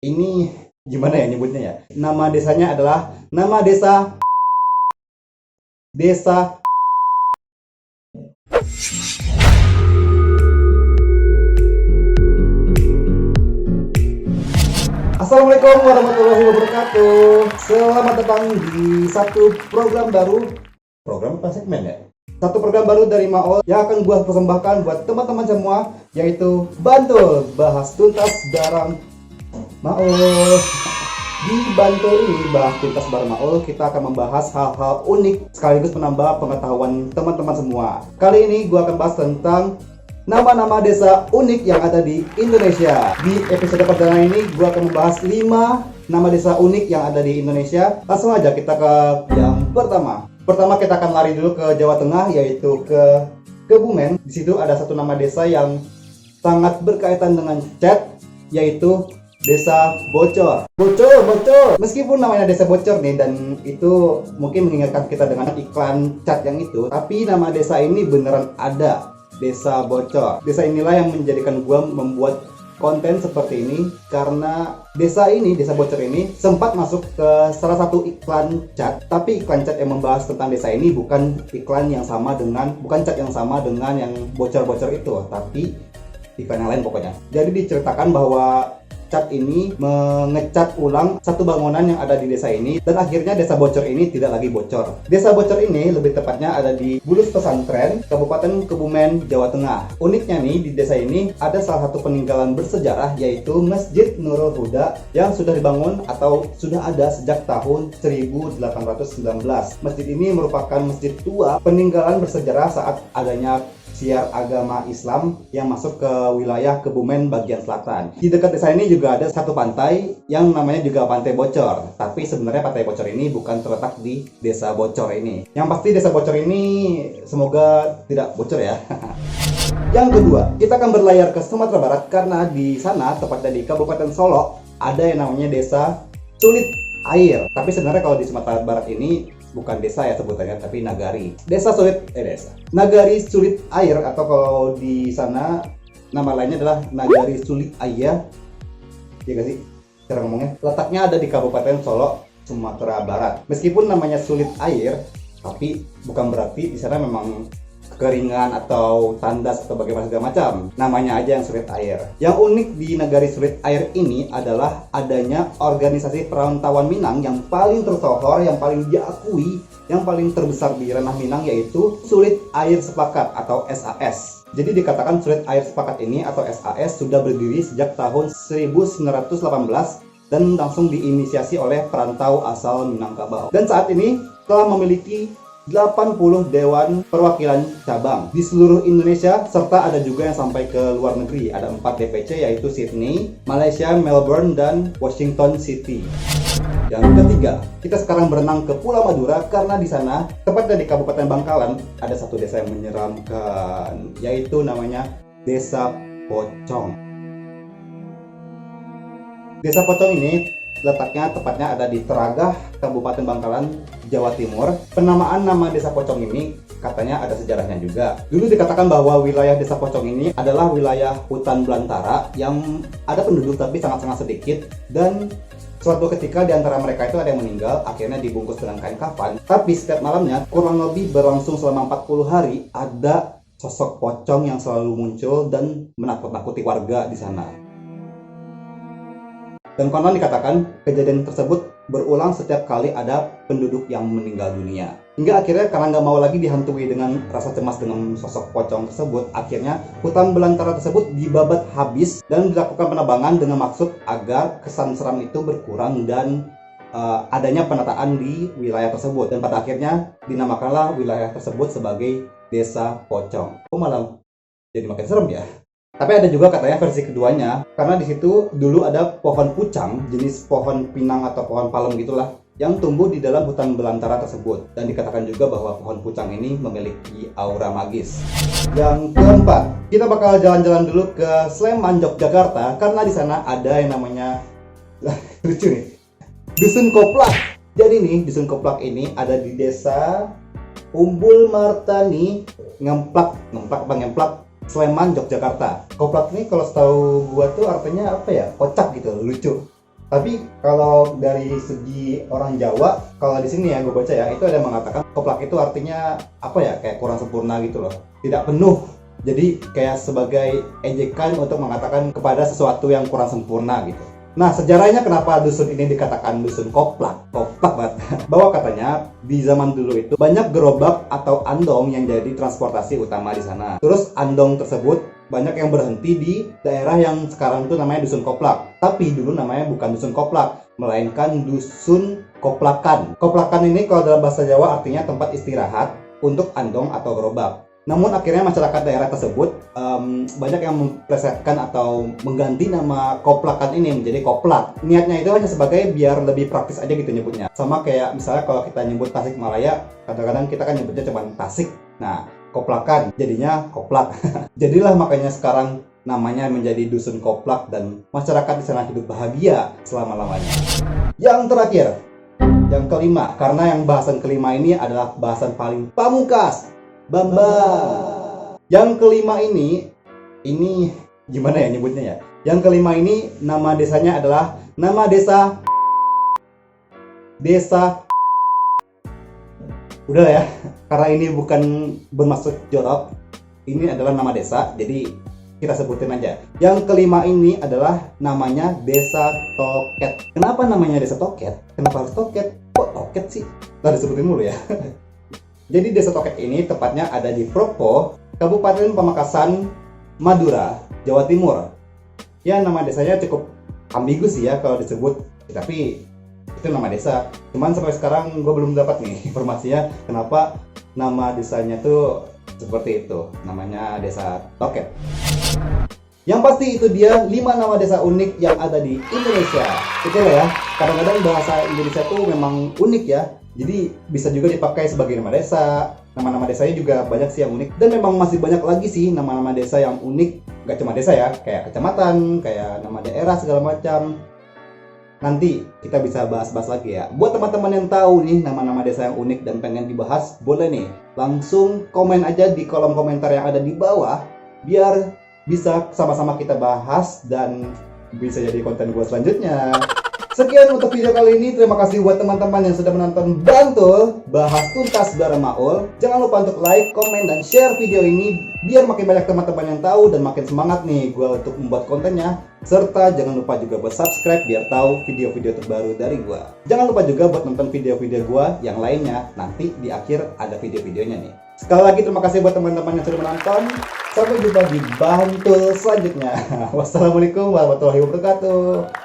Ini gimana ya nyebutnya ya? Nama desanya adalah nama desa desa. Assalamualaikum warahmatullahi wabarakatuh. Selamat datang di satu program baru. Program apa segmen ya? Satu program baru dari Maol yang akan gua persembahkan buat teman-teman semua, yaitu Bantul Bahas Tuntas bareng Maul. Di Bantul ini, Bahas Tuntas bareng Maul, kita akan membahas hal-hal unik sekaligus menambah pengetahuan teman-teman semua. Kali ini gue akan bahas tentang nama-nama desa unik yang ada di Indonesia. Di episode perdana ini gue akan membahas 5 nama desa unik yang ada di Indonesia. Langsung aja kita ke yang pertama. Pertama kita akan lari dulu ke Jawa Tengah, yaitu ke Kebumen. Di situ ada satu nama desa yang sangat berkaitan dengan cat, yaitu Desa Bocor. Bocor. Meskipun namanya Desa Bocor nih, dan itu mungkin mengingatkan kita dengan iklan cat yang itu, tapi nama desa ini beneran ada, Desa Bocor. Desa inilah yang menjadikan gua membuat konten seperti ini, karena desa ini, Desa Bocor ini sempat masuk ke salah satu iklan cat, tapi iklan cat yang membahas tentang desa ini bukan iklan yang sama dengan, bukan cat yang sama dengan yang bocor-bocor itu, tapi iklan yang lain pokoknya. Jadi diceritakan bahwa cat ini mengecat ulang satu bangunan yang ada di desa ini, dan akhirnya Desa Bocor ini tidak lagi bocor. Desa Bocor ini lebih tepatnya ada di Bulus Pesantren, Kabupaten Kebumen, Jawa Tengah. Uniknya nih, di desa ini ada salah satu peninggalan bersejarah, yaitu Masjid Nurul Huda yang sudah dibangun atau sudah ada sejak tahun 1819. Masjid ini merupakan masjid tua peninggalan bersejarah saat adanya siar agama Islam yang masuk ke wilayah Kebumen bagian selatan. Di dekat desa ini juga ada satu pantai yang namanya juga Pantai Bocor. Tapi sebenarnya Pantai Bocor ini bukan terletak di Desa Bocor ini. Yang pasti Desa Bocor ini semoga tidak bocor ya. Yang kedua, kita akan berlayar ke Sumatera Barat, karena di sana, tepatnya di Kabupaten Solok, ada yang namanya Desa Sulit Air. Tapi sebenarnya kalau di Sumatera Barat ini bukan desa ya sebutannya, tapi nagari. Nagari Sulit Air, atau kalau di sana nama lainnya adalah Nagari Sulit Air. Ya gak sih cara ngomongnya? Letaknya ada di Kabupaten Solok, Sumatera Barat. Meskipun namanya Sulit Air, tapi bukan berarti di sana memang kekeringan atau tandas atau bagaimana segala macam. Namanya aja yang Sulit Air. Yang unik di Nagari Sulit Air ini adalah adanya organisasi perantauan Minang yang paling tersohor, yang paling diakui, yang paling terbesar di ranah Minang, yaitu Sulit Air Sepakat atau SAS. Jadi dikatakan Sulit Air Sepakat ini atau SAS sudah berdiri sejak tahun 1918 dan langsung diinisiasi oleh perantau asal Minangkabau. Dan saat ini telah memiliki 80 dewan perwakilan cabang di seluruh Indonesia, serta ada juga yang sampai ke luar negeri. Ada 4 DPC, yaitu Sydney, Malaysia, Melbourne, dan Washington City. Yang ketiga, kita sekarang berenang ke Pulau Madura, karena di sana, tepatnya di Kabupaten Bangkalan, ada satu desa yang menyeramkan, yaitu namanya Desa Pocong. Desa Pocong ini letaknya tepatnya ada di Teragah, Kabupaten Bangkalan, Jawa Timur. Penamaan nama Desa Pocong ini katanya ada sejarahnya juga. Dulu dikatakan bahwa wilayah Desa Pocong ini adalah wilayah hutan belantara yang ada penduduk tapi sangat-sangat sedikit, dan suatu ketika di antara mereka itu ada yang meninggal, akhirnya dibungkus dengan kain kafan. Tapi setiap malamnya, kurang lebih berlangsung selama 40 hari, ada sosok pocong yang selalu muncul dan menakut-nakuti warga di sana. Dan konon dikatakan kejadian tersebut berulang setiap kali ada penduduk yang meninggal dunia. Hingga akhirnya karena nggak mau lagi dihantui dengan rasa cemas dengan sosok pocong tersebut, akhirnya hutan belantara tersebut dibabat habis dan dilakukan penebangan dengan maksud agar kesan seram itu berkurang dan adanya penataan di wilayah tersebut. Dan pada akhirnya dinamakanlah wilayah tersebut sebagai Desa Pocong. Kok malah jadi makin serem ya? Tapi ada juga katanya versi keduanya, karena di situ dulu ada pohon pucang, jenis pohon pinang atau pohon palem gitulah, yang tumbuh di dalam hutan belantara tersebut. Dan dikatakan juga bahwa pohon pucang ini memiliki aura magis. Yang keempat, kita bakal jalan-jalan dulu ke Sleman, Yogyakarta, karena di sana ada yang namanya lucu nih, Dusun Koplak. Jadi nih, Dusun Koplak ini ada di Desa Umbul Martani, Ngemplak, Sleman, Yogyakarta. Koplak ini kalau setahu gua tuh artinya apa ya? Kocak gitu, lucu. Tapi kalau dari segi orang Jawa, kalau di sini ya gue baca ya, itu ada yang mengatakan koplak itu artinya apa ya, kayak kurang sempurna gitu loh, tidak penuh. Jadi kayak sebagai ejekan untuk mengatakan kepada sesuatu yang kurang sempurna gitu. Nah, sejarahnya kenapa dusun ini dikatakan dusun koplak? Koplak banget. Bahwa katanya di zaman dulu itu banyak gerobak atau andong yang jadi transportasi utama di sana. Terus andong tersebut banyak yang berhenti di daerah yang sekarang itu namanya dusun koplak. Tapi dulu namanya bukan dusun koplak, melainkan dusun koplakan. Koplakan ini kalau dalam bahasa Jawa artinya tempat istirahat untuk andong atau gerobak. Namun akhirnya masyarakat daerah tersebut banyak yang memplesetkan atau mengganti nama koplakan ini menjadi koplak. Niatnya itu hanya sebagai biar lebih praktis aja gitu nyebutnya. Sama kayak misalnya kalau kita nyebut Tasikmalaya, kadang-kadang kita kan nyebutnya cuma Tasik. Nah, koplakan jadinya koplak. Jadilah makanya sekarang namanya menjadi dusun koplak dan masyarakat di sana hidup bahagia selama-lamanya. Yang terakhir, yang kelima, karena yang bahasan kelima ini adalah bahasan paling pamungkas. Bambang. Yang kelima ini gimana ya nyebutnya ya? Yang kelima ini nama desanya adalah nama desa. Udah ya, karena ini bukan bermaksud jorok. Ini adalah nama desa, jadi kita sebutin aja. Yang kelima ini adalah namanya Desa Toket. Kenapa namanya Desa Toket? Kenapa harus Toket? Kok Toket sih? Ntar disebutin dulu ya. Jadi Desa Toket ini tepatnya ada di Propo, Kabupaten Pamekasan, Madura, Jawa Timur. Ya, nama desanya cukup ambigu sih ya kalau disebut, tapi itu nama desa. Cuman sampai sekarang gue belum dapat nih informasinya kenapa nama desanya tuh seperti itu, namanya Desa Toket. Yang pasti itu dia 5 nama desa unik yang ada di Indonesia. Oke lah ya, kadang-kadang bahasa Indonesia tuh memang unik ya. Jadi bisa juga dipakai sebagai nama desa. Nama-nama desanya juga banyak sih yang unik. Dan memang masih banyak lagi sih nama-nama desa yang unik. Gak cuma desa ya, kayak kecamatan, kayak nama daerah segala macam. Nanti kita bisa bahas-bahas lagi ya. Buat teman-teman yang tahu nih nama-nama desa yang unik dan pengen dibahas, boleh nih langsung komen aja di kolom komentar yang ada di bawah. Biar bisa sama-sama kita bahas dan bisa jadi konten gue selanjutnya. Sekian untuk video kali ini. Terima kasih buat teman-teman yang sudah menonton Bantul Bahas Tuntas bareng Maul. Jangan lupa untuk like, komen, dan share video ini biar makin banyak teman-teman yang tahu dan makin semangat nih gue untuk membuat kontennya. Serta jangan lupa juga buat subscribe biar tahu video-video terbaru dari gue. Jangan lupa juga buat nonton video-video gue yang lainnya. Nanti di akhir ada video-videonya nih. Sekali lagi terima kasih buat teman-teman yang sudah menonton. Sampai jumpa di Bantul selanjutnya. Wassalamualaikum warahmatullahi wabarakatuh.